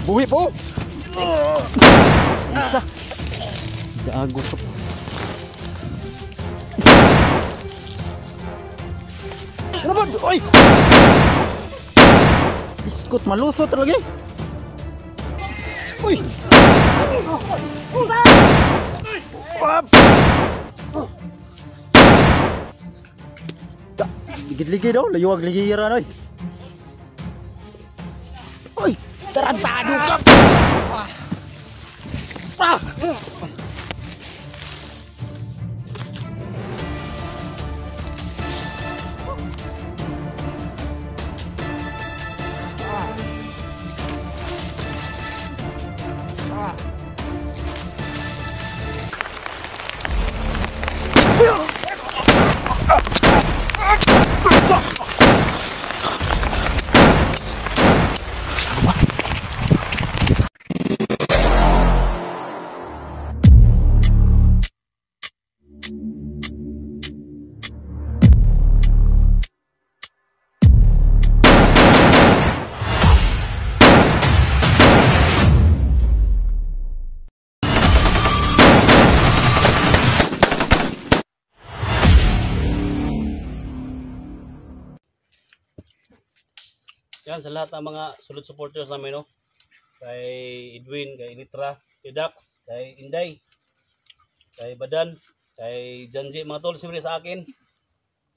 Buhi po. Isa. Gago to. Ano ba? Oy! Iskot malusot lagi. Uy! Ligid-ligid daw, layuag ligiran oy. Uy! Tarantado ka! Ah! Yan sa lahat ng mga solid supporters namin, no? Kay Edwin, kay Nitra, kay Dax, kay Inday, kay Badan, kay Janji, mga tol, siyempre sa akin.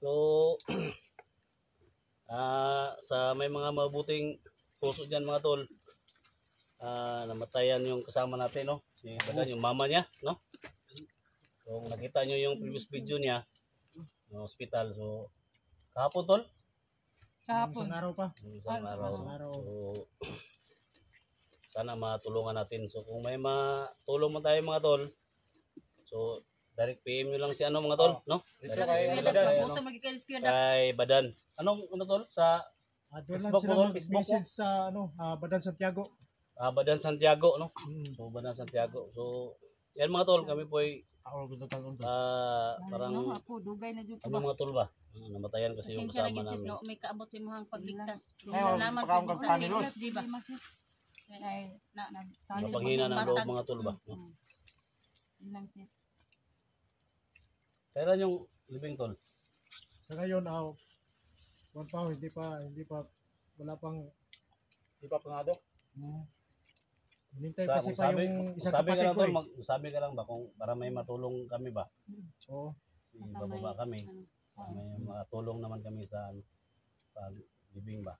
So, sa may mga mabuting puso dyan mga tol, namatayan yung kasama natin, no? Si Badan, yung mama niya, no? So, kung nakita nyo yung previous video niya, no, hospital. So, kahapon tol? Kahapon. Isang araw pa. Isang araw. So, sana matulungan natin. So, kung may matulong mo tayo mga tol, so, direct PM nyo lang si ano mga tol, no? Kay Badan. Anong ano tol? Sa Facebook mo tol? Facebook mo? Sa Badan Santiago. Badan Santiago, no? So, Badan Santiago. So, yan mga tol, kami po ay parang ano mga tol ba? Namatayan kasi yung kasama namin. May kaabot sa imuhang pagligtas. Salamat sa ligtas, di ba? Napanghina ng loob mga tol ba? Kailan yung living tol? Sa ngayon, hindi pa, wala pang pangado. Hinintay kasi pa yung isang kapatid ko. Sabi ka lang ba kung para may matulong kami ba? Oo. Ibababa kami. May matulong naman kami sa pag-libing ba?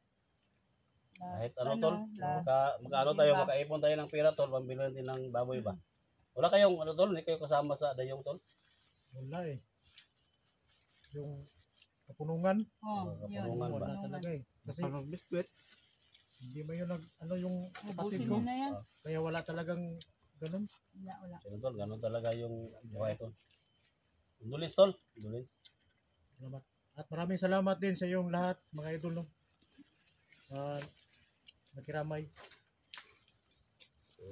Kahit ano tol, mag-ano tayo, makaipon tayo ng pera tol, pambili natin ng baboy ba? Wala kayong ano tol, hindi kayo kasama sa dayong tol? Wala eh. Yung kapunungan. Kapunungan ba? Wala talaga eh. Kasi hindi mo yung yung kapatid ko. Kaya wala talagang ganun. Wala. Tol, ganun talaga yung buhay tol. Indulis tol, indulis. Salamat. At maraming salamat din sa iyong lahat, mga idol, no? Nakiramay. So,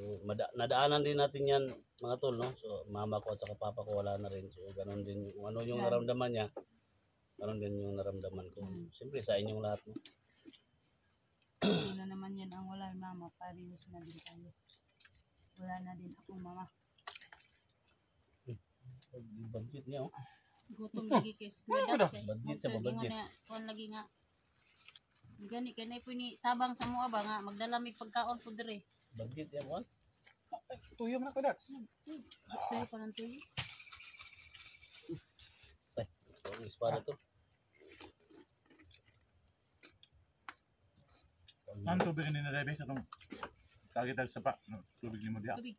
nadaanan din natin yan, mga tol, no? So, mama ko at saka papa ko wala na rin. So, ganun din yung ano yung naramdaman niya. Ganun din yung naramdaman ko. Siyempre, sa inyong lahat, no? Sino naman yan ang wala yung mama, parehas na din tayo. Wala na din akong mama. Budget niya, oh. Gutom lagi kay Squid. Budget sa budget. Kuan lagi nga. Gani kay nay puni tabang sa mga ba nga magdala mig pagkaon pud dire. Budget yan, one. Tuyong na ko dat. Sa'yo pa ng tuyo. Ay, so, ang espada to. Ang tubig ni Rebe sa itong kagitag sa pa, tubig ni mo diya. Tubig.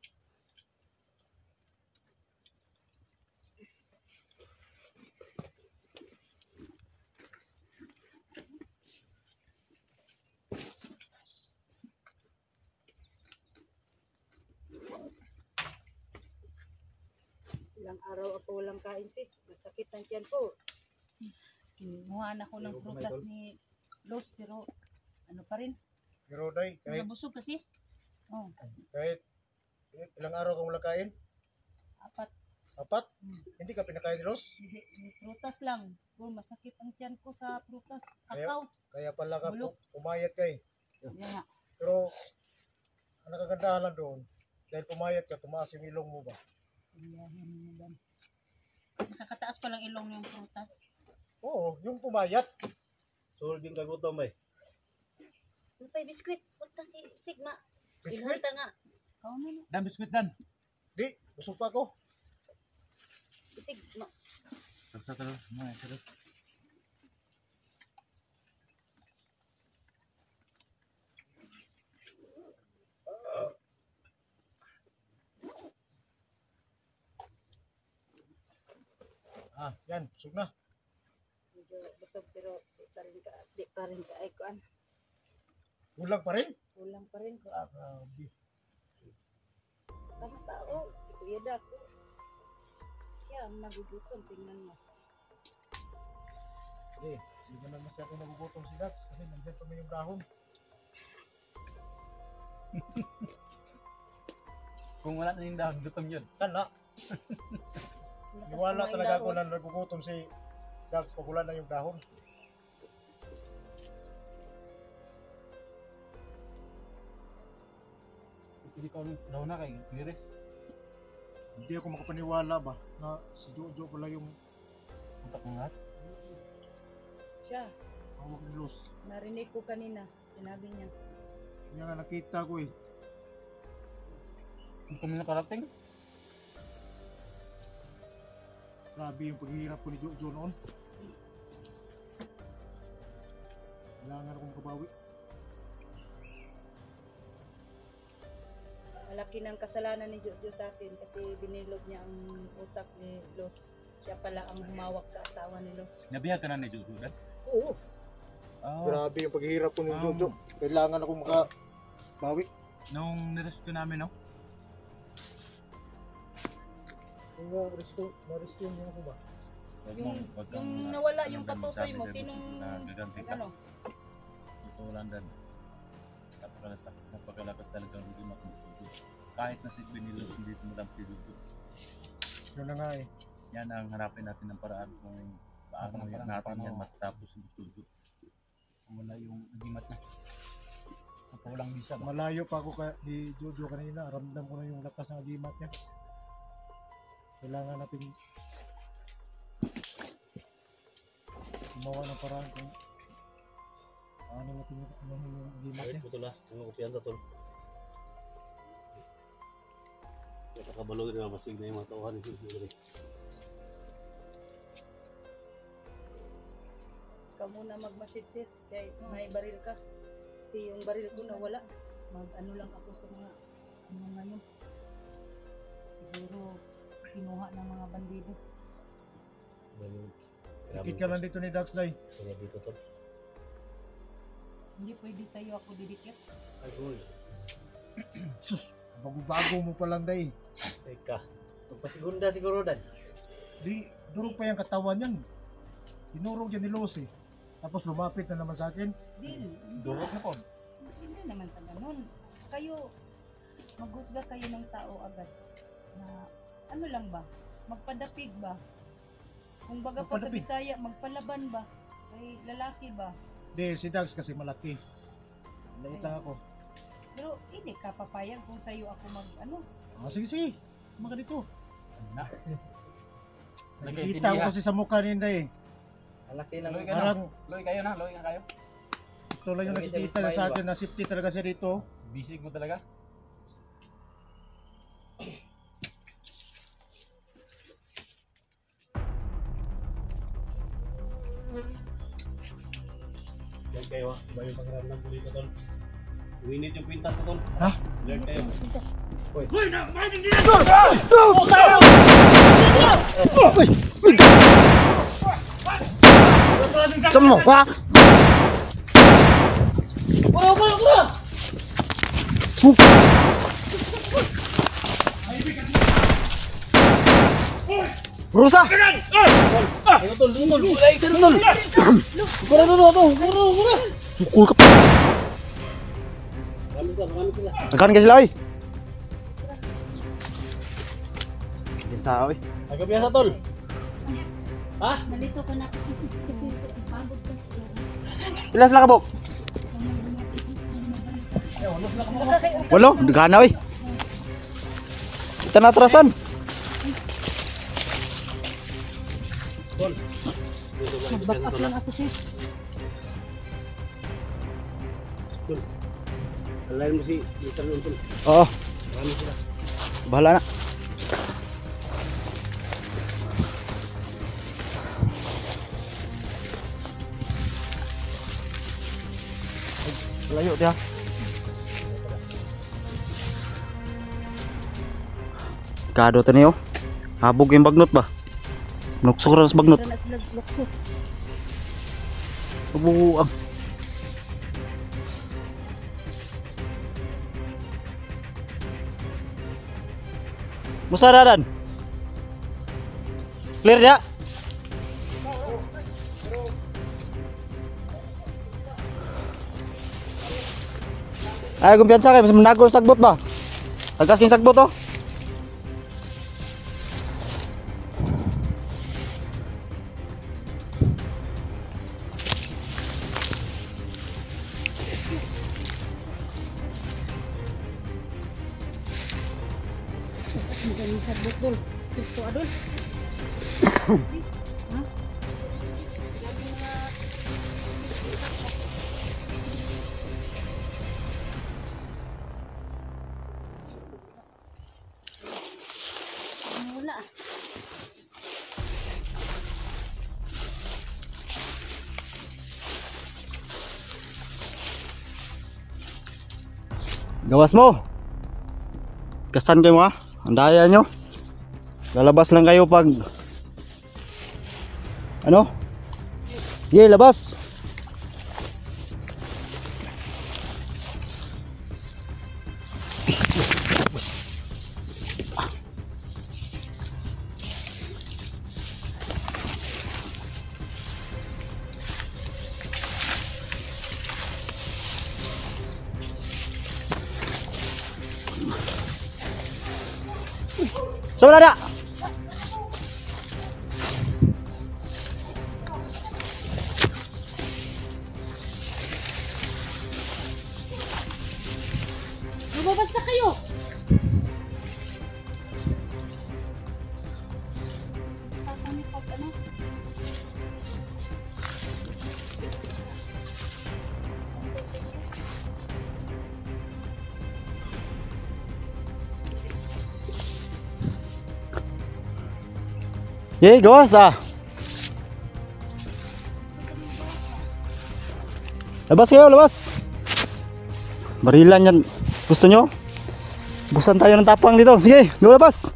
Ilang araw ako walang kain sis, masakit ang tiyan ko. Kinuhaan ako ng prutas ni Los pero ano pa rin? Pero day, kahit Nabusog ka sis? Oh. kahit ilang araw kang wala kain? 4. 4? Hindi ka pinakain ni Ros? Hindi, prutas lang. Kung masakit ang tiyan ko sa prutas. Kakao. Kaya pala ka Bulok. umayat kay. Yan nga. Pero ang nakagandahan lang doon, dahil pumayat ka, tumaas yung ilong mo ba? Nakakataas palang ilong yung prutas. Oo, yung pumayat. Solve yung kagutom ba? Lupay biskwit. Huwag na si Sigma. Biskwit? Ilhanta nga. Ikaw na no. Dan, biskuit dan. Di, busog pa ako. Sigma. Terus. Nah, terus. Ah, yan, busog na. Medyo busog pero di pa rin ka ay kuan. Kulang pa rin. Kulang pa rin ko. Grabe. Tama tao. Kuya Dak. Siya ang nagugutom. Tingnan mo. Hindi mo naman siya kung nagugutom si Dax kasi nandiyan pa may yung dahon. Kung wala na yung dahon, gutom yun. Kana. Iwala talaga ako na nagugutom si Dax pag wala na yung dahon. Hindi ka daw na kay Iris. Hindi ako makapaniwala ba na si Jojo pala yung Utak mo lahat. Siya. hawak ni Luz. Narinig ko kanina. Sinabi niya. Kaya nga nakita ko eh. Hindi kami nakarating. Grabe yung paghihirap ko ni Jojo noon. Kailangan akong kabawi. Malaki ng kasalanan ni Jojo sa akin kasi binilog niya ang utak ni Luz. Siya pala ang humawak sa asawa ni Luz. Nabiyag ka na ni Jojo dan? Oo. Oh. Grabe yung paghihirap ko ni Jojo. Kailangan akong makabawi. Nung nirescue namin, no? Kung na-rescue niyo ako ba? Yung nawala yung patutoy mo, sinong Gaganti ka. ano? Totoo lang dan. Napakalakas talaga ang hindi makumpulto. Kahit na si Benilog, hindi tumulang si Jojo. Yun na nga eh. Yan ang hanapin natin ng paraan kung paano yan natin yan matapos yung Jojo. Wala yung agimat na. Napawalang bisa ba? Malayo pa ako ni Jojo kanina. Ramdam ko na yung lakas ng agimat niya. Kailangan natin gumawa ng paraan kung paano natin yung agimat Kahit niya. ko tula, ang kumpiyansa tol. Nakakabalo rin ang masig na yung mga tauhan. Ikaw muna magmasitsis kay may baril ka. Kasi yung baril ko nawala. Mag-ano lang ako sa mga ano ngayon. Siguro kinuha ng mga bandido. Ikit ka lang dito ni Daxlay. Kaya dito tol. Hindi pwede sa'yo ako didikit. Ay, gul. Bago mo pa lang day. Teka. Magpasigunda siguro dan. Di, durog pa yung katawan yan. Tinurog yan ni Luz eh. Tapos lumapit na naman sa akin. Durog na po. Hindi naman sa ganun. Kayo, maghusga kayo ng tao agad. Na ano lang ba? Magpadapig ba? Kung baga pa sa Magpadapig? Bisaya, magpalaban ba? Kay lalaki ba? Di, si Dax kasi malaki. Lait lang ako. Pero hindi ka papayag kung sa'yo ako mag ano. Ah, sige. Maka dito. Na. Nakikita ko kasi sa mukha ni Inday eh. Malaki lang. Loy ka na. Parang Loy kayo na. Loy ka kayo. ito lang yung nakikita na sa akin na safety talaga siya dito. Bisig mo talaga. Yan kayo ha. Iba yung pakiramdam ko dito tol. Uwinit yung pintas ko tol. Ha? Yan kayo. Sama mo, ha? Sup! Rusa! Ano tol? Ano tol? Ulay ka tol. Sukul ka. Marami sila. Nagkain ka sila, oy. Kinsa, oy. Aga biasa tol. Ha? Nalito ka na kasi pagod ka. Pila sila kabok? Walo, gana oy. Kita natrasan. Mag-back up lang ako sis. Alain mo si Mr. Nunton. Oo, Ano sila? bahala na. Layo dia. Kado tani oh. Habog yung bagnot ba? Nuksok ra sa bagnot. Wala na sila lukso. Abuang. Musa dadan. Clear ya? Ay, kumpiyansa kayo, mas menagol sagbot ba? Tagas king sagbot oh. Ang sabot dul. Gusto adol. Wala. Gawas mo. Kasan kayo ha? Andaya nyo. Lalabas lang kayo pag ano? Ye, labas. Coba ada. Lumabas na kayo. Ye, gawas ah. Labas kayo, labas. Barilan yan. Gusto nyo? Busan tayo ng tapang dito. Sige, go labas.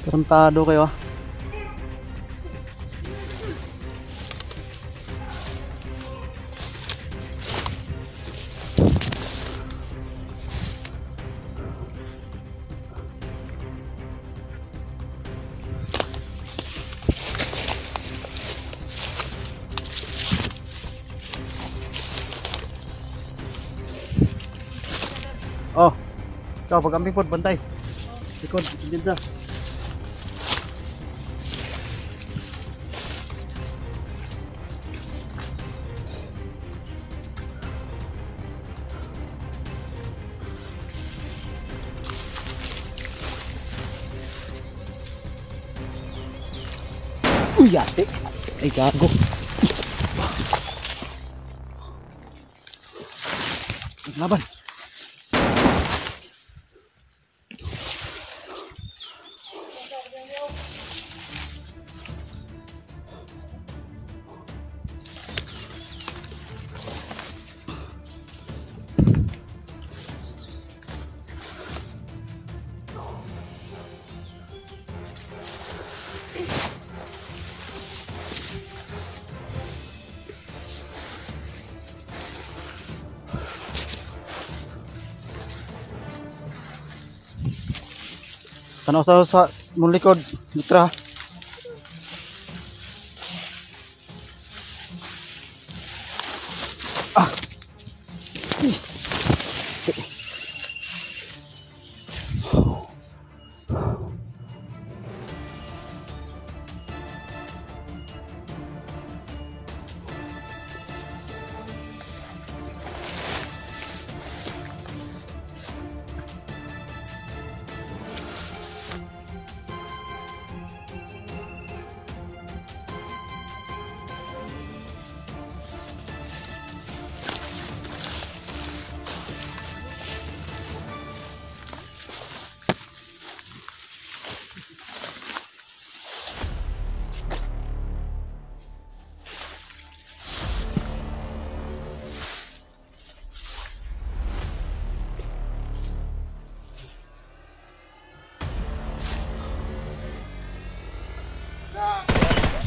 Tarantado kayo ah. Oh, ikaw pag-amping po, bantay. Likod, din sa. Uy, ate. Ay, gago. Laban. Tanaw sa mong likod, Mitra. Ah.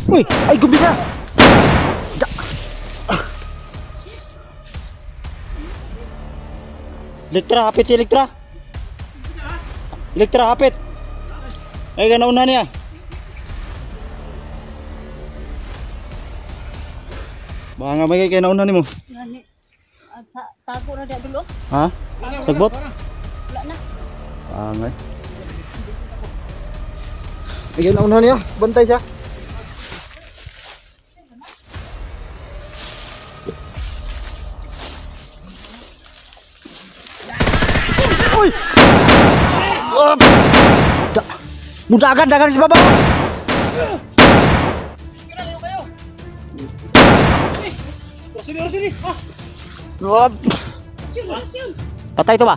Uy! Ay, gumbisa! Elektra, hapit si Elektra. Elektra, hapit. Ay, ganauna niya. Baka nga may kaya nauna ni mo. Ngani. At sa tago na dia dulo. Ha? Sagbot? Wala na. Angay. Ay, nauna niya. Bantay siya. Uy! Mudagan si Baba. Sini. Patay ito ba?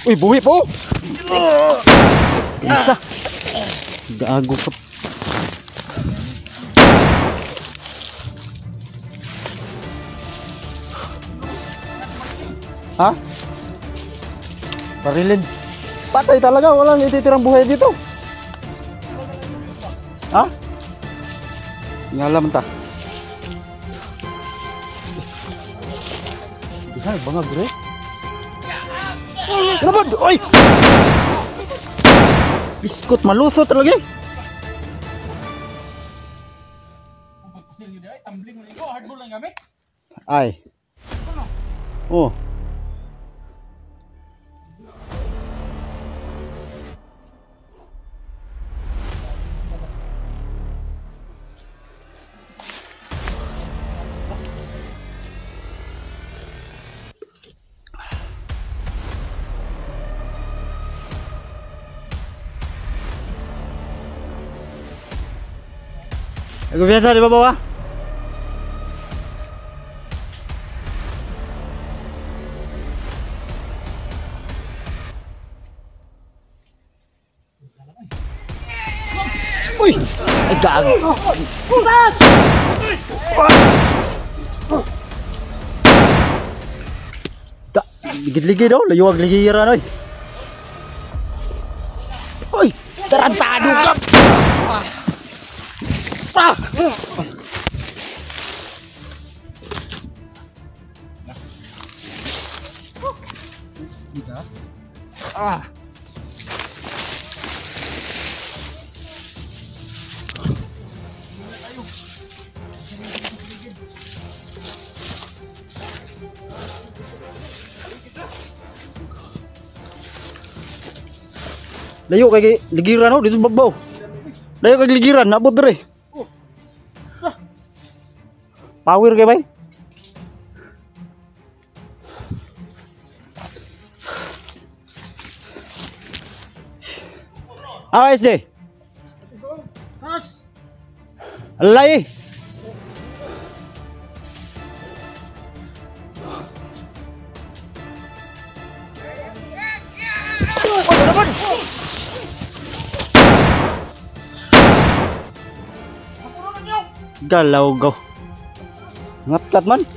Uy, buhi po. Isa. Gago ka. Ha? Barilin. Patay talaga, walang ititirang buhay dito. Ha? Ngalam ta. Ay, bangag bre. Ano ba? Oy! Biskut malusot lagi. Ay. Oh. Aku biasa di bawah. Uy, ay gago. Putas! Tak, ligid-ligid daw, layuag ligiran oy. Uy, tarantado ka. Ah! Ah! Layo kay ligiran oh dito babaw. Layo kay ligiran nabot dire. Power kay bay. SD. Alay. Galau go. Ngatlat man. So,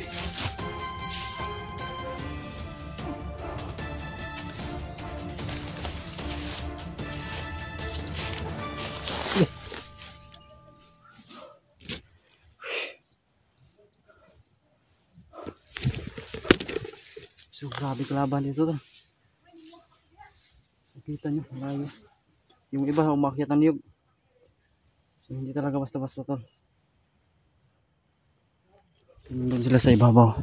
grabe kalaban dito to. Nakita nyo, malayo. Yung iba umakyat ng niyog. So, hindi talaga basta-basta to. Nandun sila sa ibabaw.